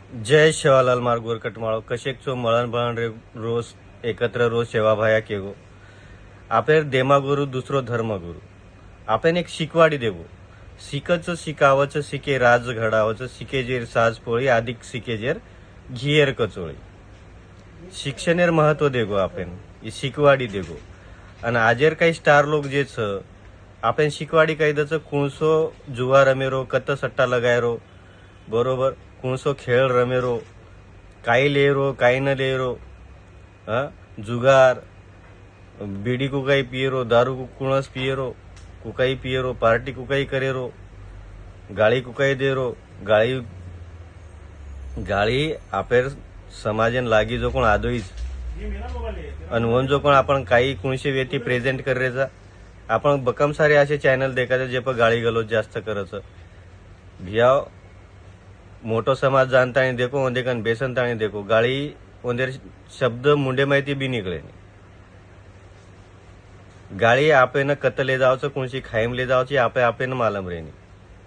जय शेवालाल मार्गवर कटमाळो कशेक चो मळण बळण रे रोज एकत्र रोज सेवा भाया केगो आपे देमागुरु दुसरो धर्मगुरु आपण एक शिकवाडी देवो शिकच शिकावच शिके राज घडावच शिकेजेर साज पोळी अधिक शिकेजेर घियर कचोळी शिक्षणेर महत्व देगो आपण शिकवाडी देगो आणि आजेर काही स्टार लोक जे छ आपण शिकवाडी काही दच कुणसो जुवा रमेरो कत सट्टा लगायरो बरोबर कुणसो खेळ रमेरो काही लेरो काही न लेरो जुगार बीड़ी कुकाई पिएरो दारू कुणस पिएरो कुकाई पिएरो पार्टी कुकाई करेरो गाड़ी कुकाई देरो गाड़ी गाड़ी आपेर समाजन लागी जो कोण आदोईच आणि वन जो कोण आपण काही कुणशे व्यक्ती प्रेझेंट करायचा आपण बकम सारे असे चॅनल देखायचे जे पण गाळी गलोच जास्त करायचं भिया मोटो समाज जानतानी देखो ओंदेकन बेसनतानी देखो गाड़ी ओंदेर शब्द मुंडे माहिती बी निकले गाड़ी आपे न कत ले जावचं कोणशी खाईम ले जावची आपे न मालम रेनी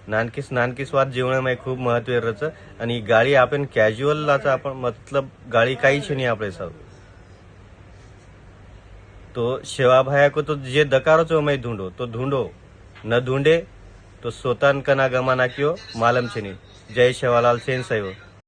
नानकीस वाद जीवनामध्ये खूप महत्व रच आणि गाड़ी आपण कॅज्युअल लाचा आपण मतलब गाड़ी काहीच नाही आपले सब तो शेवा भाया को तो जे दकारो चो मैं ढूंढो तो ढूंढो न ढूंढे तो सोतान कना गमाना क्यों मालम छेनी जय शेवालाल सेन साहेब।